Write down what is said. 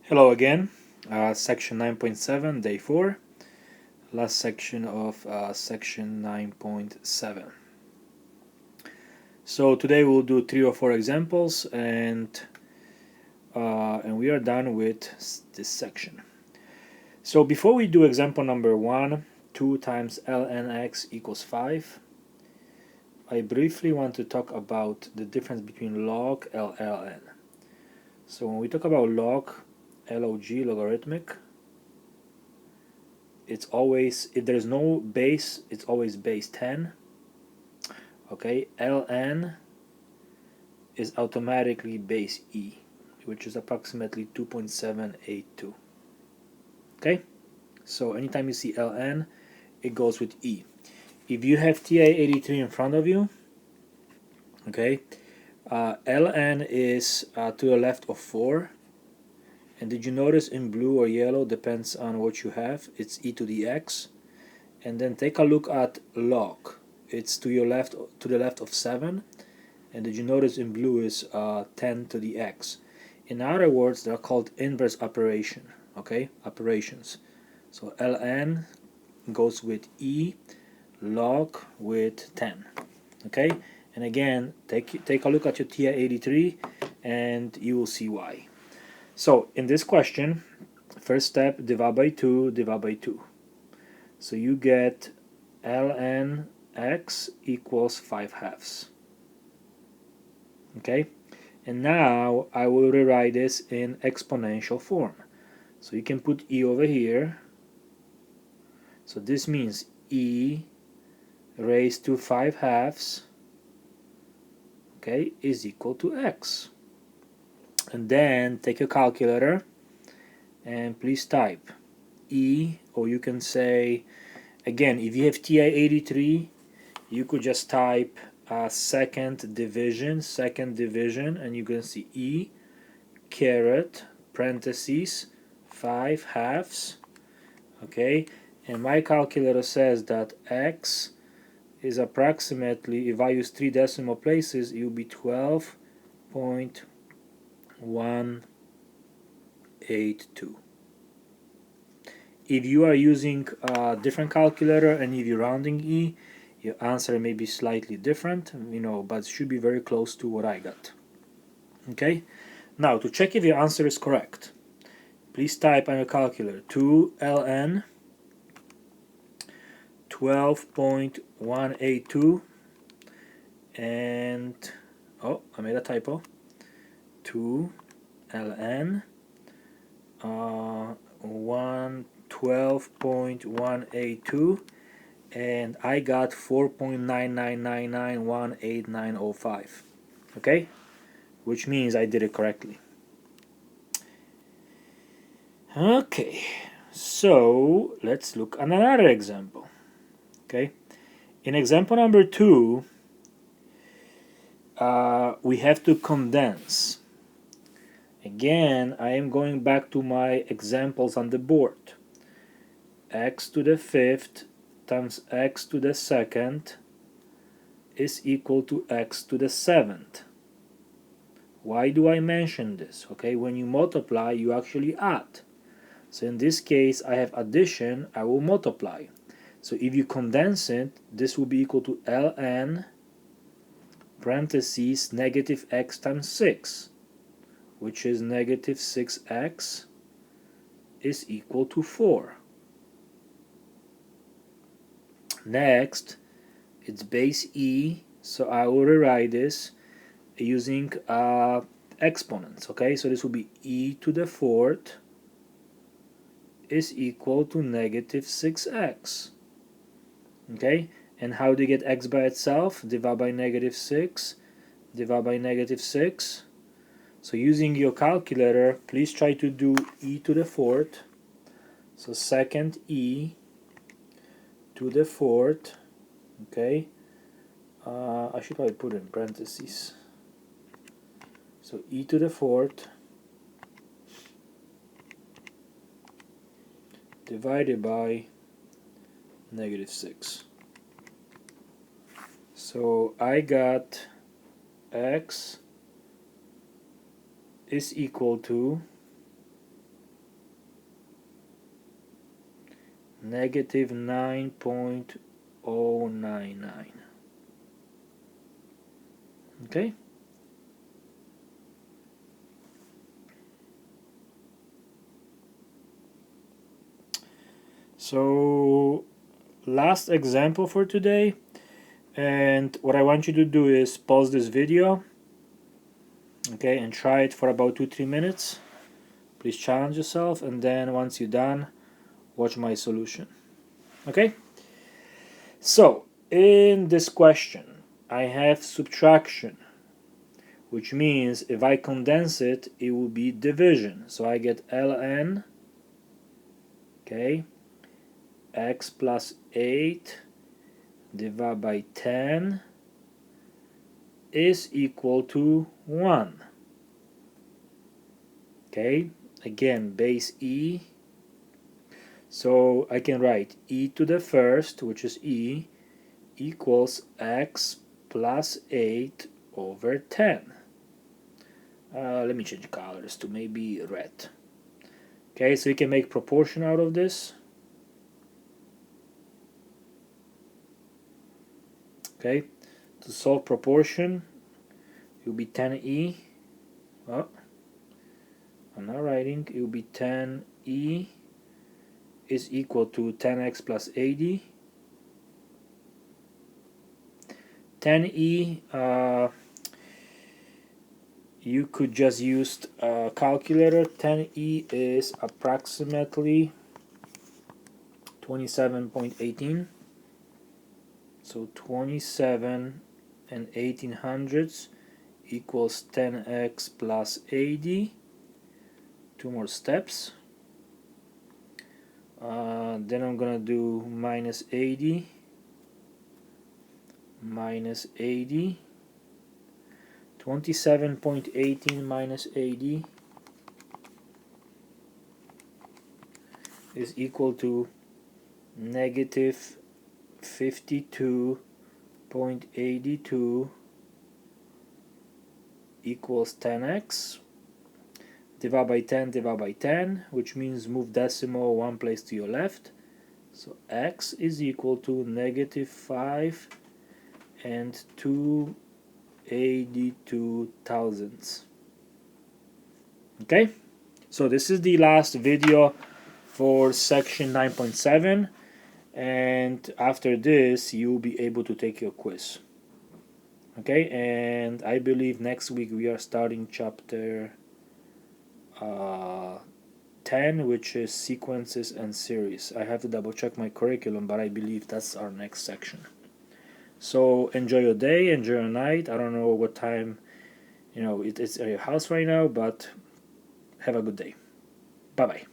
Hello again, section 9.7, day 4, last section of section 9.7. So today we'll do 3 or 4 examples and we are done with this section. So before we do example number 1, 2 times ln x equals 5, I briefly want to talk about the difference between log, ln. So when we talk about log, logarithmic, it's always, if there's no base, it's always base 10. Okay, ln is automatically base e, which is approximately 2.782. Okay, so anytime you see ln, it goes with e. If you have TI-83 in front of you, okay, ln is to the left of 4. And did you notice in blue or yellow, depends on what you have, it's e to the x. And then take a look at log. It's to your left, to the left of 7. And did you notice in blue is 10 to the x. In other words, they're called inverse operation. Okay, operations. So ln goes with e, log with 10. Okay, and again, take a look at your TI-83 and you will see why. So in this question, first step, divide by 2, divide by 2. So you get ln x equals 5/2. Okay, and now I will rewrite this in exponential form. So you can put e over here. So this means e raised to 5/2, okay, is equal to x. And then take your calculator and please type e, or you can say, again, if you have TI-83, you could just type second division, and you can see e caret parentheses 5/2. Okay, and my calculator says that x is approximately, if I use 3 decimal places, it will be 12.182. If you are using a different calculator and if you're rounding e, your answer may be slightly different, but it should be very close to what I got. Okay, now to check if your answer is correct, please type on your calculator 2ln 12.182 and oh, I made a typo. 2ln 12.182, and I got 4.999918905. Okay, which means I did it correctly. Okay, so let's look at another example. Okay, in example number 2, we have to condense. Again, I am going back to my examples on the board. X to the 5th times x to the 2nd is equal to x to the 7th. Why do I mention this? Okay, when you multiply, you actually add. So in this case, I have addition, I will multiply. So if you condense it, this will be equal to ln parentheses negative x times 6, which is negative 6x is equal to 4. Next, it's base e, so I will rewrite this using exponents. Okay, so this will be e to the 4th is equal to negative 6x. Okay, and how do you get x by itself? Divide by negative 6, divide by negative 6. So using your calculator, please try to do e to the 4th. So second e to the 4th. Okay, I should probably put it in parentheses. So e to the 4th divided by negative 6. So I got x is equal to negative 9.099. Okay. So last example for today, and what I want you to do is pause this video, okay, and try it for about 2-3 minutes. Please challenge yourself, and then once you're done, watch my solution. Okay. So in this question I have subtraction, which means if I condense it, it will be division. So I get ln, okay, x plus 8 divided by 10 is equal to 1. Okay, again, base e. So I can write e to the first, which is e, equals x plus 8 over 10. Let me change colors to maybe red. Okay, so you can make proportion out of this. Okay, to solve proportion, it will be 10e. Oh, I'm not writing. It will be 10e is equal to 10x plus 80. 10e, you could just use a calculator. 10e is approximately 27.18. So 27 and 1800ths equals 10x plus 80. Two more steps. Then I'm gonna do minus 80, minus 80. 27.18 minus 80 is equal to negative 52.82 equals 10x. Divide by 10, divide by 10, which means move decimal one place to your left. So x is equal to negative 5 and 282 thousandths. Okay, so this is the last video for section 9.7, and after this you'll be able to take your quiz. Okay, and I believe next week we are starting chapter 10, which is sequences and series. I have to double check my curriculum, but I believe that's our next section. So enjoy your day, enjoy your night. I don't know what time it's at your house right now, but have a good day. Bye bye.